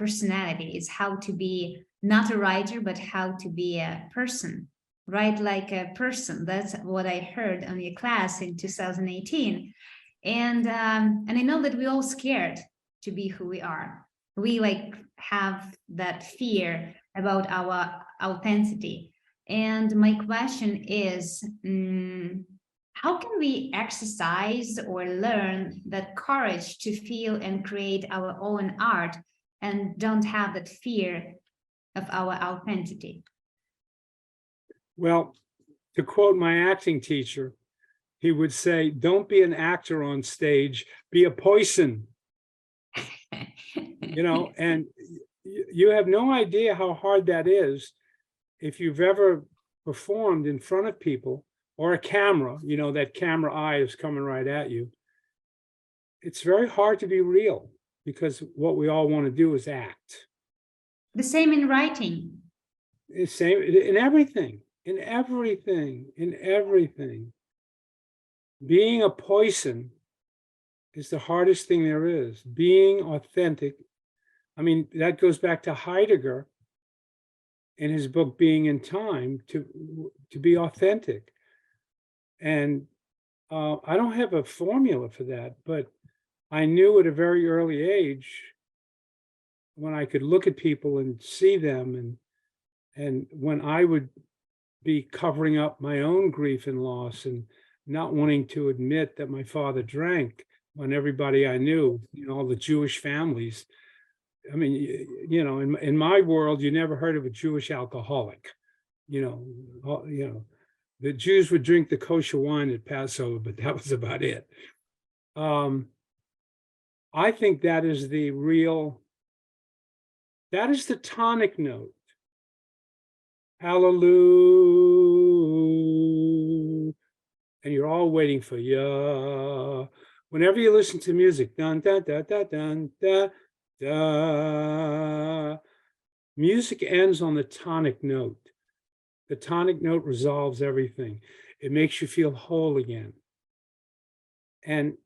personality. It's how to be not a writer, but how to be a person. Write like a person. That's what I heard on your class in 2018. And I know that we're all scared to be who we are. We like have that fear about our authenticity. And my question is, how can we exercise or learn that courage to feel and create our own art and don't have that fear of our authenticity? Well, to quote my acting teacher, he would say, don't be an actor on stage, be a poison. And you have no idea how hard that is if you've ever performed in front of people or a camera, that camera eye is coming right at you. It's very hard to be real because what we all want to do is act. The same in writing. The same in everything. Being a poison is the hardest thing there is. Being authentic. I mean, that goes back to Heidegger in his book, Being in Time, to be authentic. And I don't have a formula for that, but I knew at a very early age when I could look at people and see them, and when I would be covering up my own grief and loss and not wanting to admit that my father drank when everybody I knew, all the Jewish families. I mean, in my world, you never heard of a Jewish alcoholic. The Jews would drink the kosher wine at Passover, but that was about it. I think that is the tonic note. Hallelujah. And you're all waiting for ya. Whenever you listen to music, dun, dun, dun, dun, dun, dun, dun. Music ends on the tonic note. The tonic note resolves everything. It makes you feel whole again. And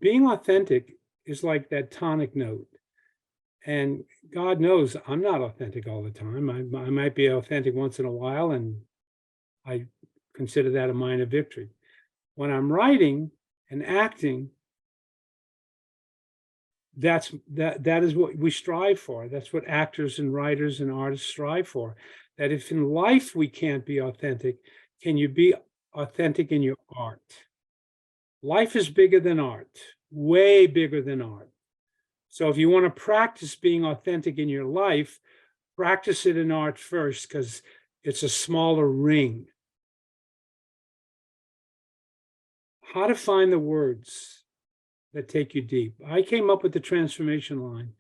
being authentic is like that tonic note. And God knows I'm not authentic all the time. I might be authentic once in a while, and I consider that a minor victory. When I'm writing and acting, that is what we strive for. That's what actors and writers and artists strive for. That if in life we can't be authentic, can you be authentic in your art? Life is bigger than art, way bigger than art. So if you want to practice being authentic in your life, practice it in art first, because it's a smaller ring. How to find the words that take you deep. I came up with the transformation line,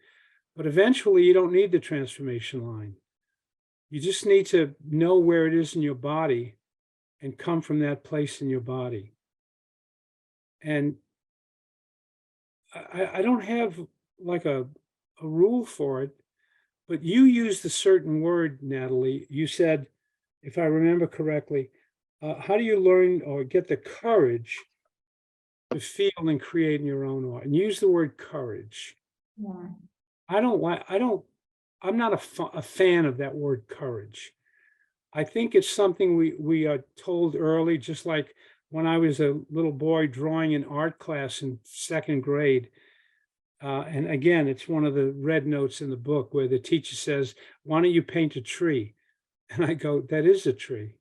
but eventually you don't need the transformation line. You just need to know where it is in your body and come from that place in your body. And I don't have like a rule for it, but you used a certain word, Natalie. You said, if I remember correctly, how do you learn or get the courage to feel and create in your own art? And use the word courage. Yeah. I'm not a fan of that word courage. I think it's something we are told early, just like when I was a little boy drawing in art class in second grade. And again, it's one of the red notes in the book where the teacher says, why don't you paint a tree? And I go, that is a tree.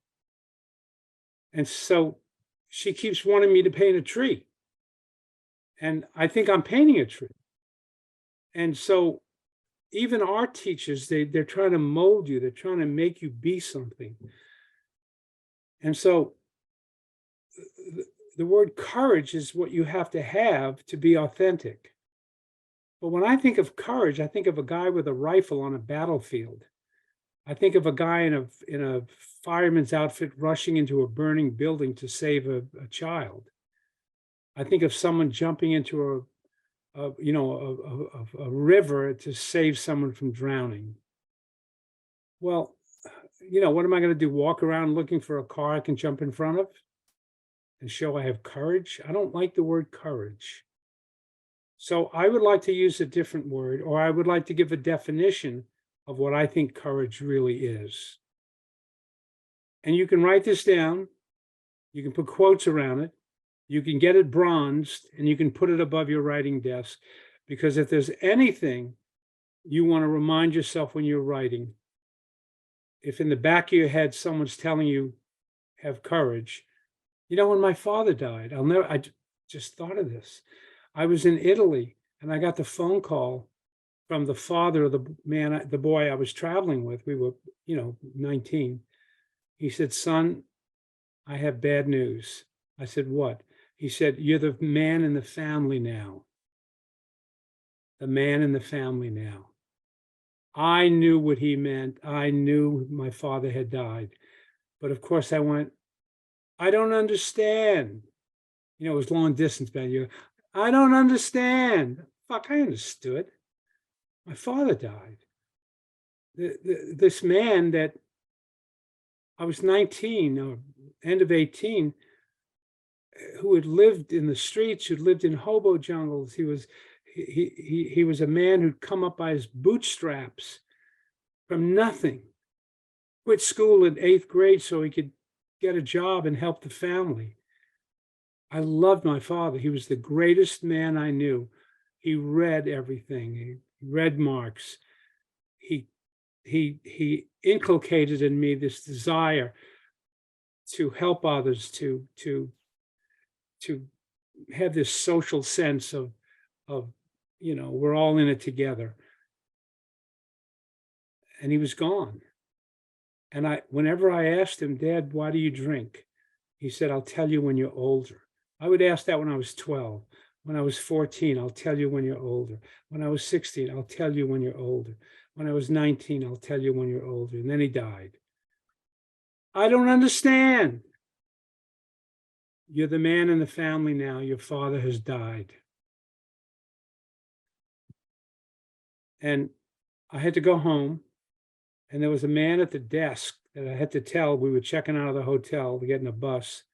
And so she keeps wanting me to paint a tree. And I think I'm painting a tree. And so even art teachers, they're trying to mold you. They're trying to make you be something. And so the word courage is what you have to be authentic. But when I think of courage, I think of a guy with a rifle on a battlefield. I think of a guy in a fireman's outfit rushing into a burning building to save a child. I think of someone jumping into a river to save someone from drowning. Well, what am I going to do? Walk around looking for a car I can jump in front of and show I have courage? I don't like the word courage. So I would like to use a different word, or I would like to give a definition of what I think courage really is. And you can write this down. You can put quotes around it. You can get it bronzed and you can put it above your writing desk. Because if there's anything you want to remind yourself when you're writing, if in the back of your head someone's telling you, have courage. You know, when my father died, I just thought of this. I was in Italy and I got the phone call from the father of the boy I was traveling with. We were, 19. He said, son, I have bad news. I said, what? He said, you're the man in the family now. The man in the family now. I knew what he meant. I knew my father had died. But of course I went, I don't understand. It was long distance, man. I don't understand. Fuck, I understood. My father died. This man that I was 19 or end of 18, who had lived in the streets, who'd lived in hobo jungles. He was a man who'd come up by his bootstraps from nothing, quit school in 8th grade so he could get a job and help the family. I loved my father. He was the greatest man I knew. He read everything. He read Marx. He inculcated in me this desire to help others, to have this social sense of we're all in it together. And he was gone. And whenever I asked him, Dad, why do you drink? He said, I'll tell you when you're older. I would ask that when I was 12. When I was 14, I'll tell you when you're older. When I was 16, I'll tell you when you're older. When I was 19, I'll tell you when you're older. And then he died. I don't understand. You're the man in the family now. Your father has died. And I had to go home. And there was a man at the desk that I had to tell. We were checking out of the hotel to get in a bus.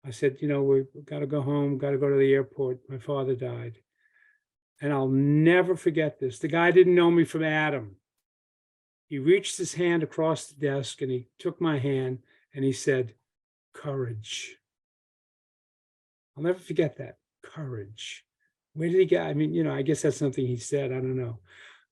I said, we've got to go home, got to go to the airport. My father died. And I'll never forget this. The guy didn't know me from Adam. He reached his hand across the desk and he took my hand and he said, courage. I'll never forget that. Courage. Where did he get? I mean, I guess that's something he said. I don't know.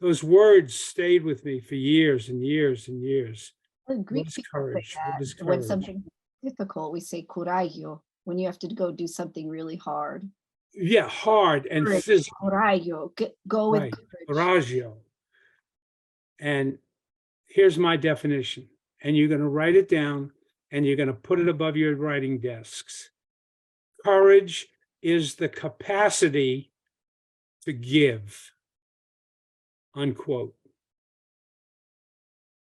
Those words stayed with me for years and years and years. Well, Greek What is people say courage? What that is when courage? something difficult, we say coraggio, when you have to go do something really hard. Yeah, hard and Courage, physical. coraggio, go with Right. courage. Coraggio. And here's my definition. And you're going to write it down and you're going to put it above your writing desks. Courage is the capacity to give. Unquote.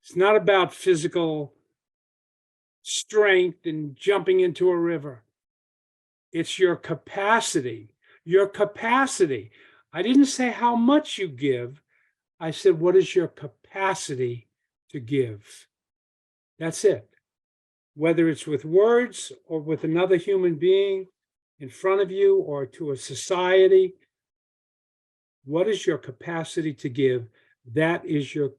It's not about physical strength and jumping into a river. It's your capacity. Your capacity. I didn't say how much you give. I said, what is your capacity to give? That's it. Whether it's with words or with another human being in front of you or to a society, what is your capacity to give? That is your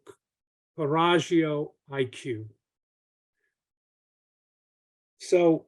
coraggio IQ. So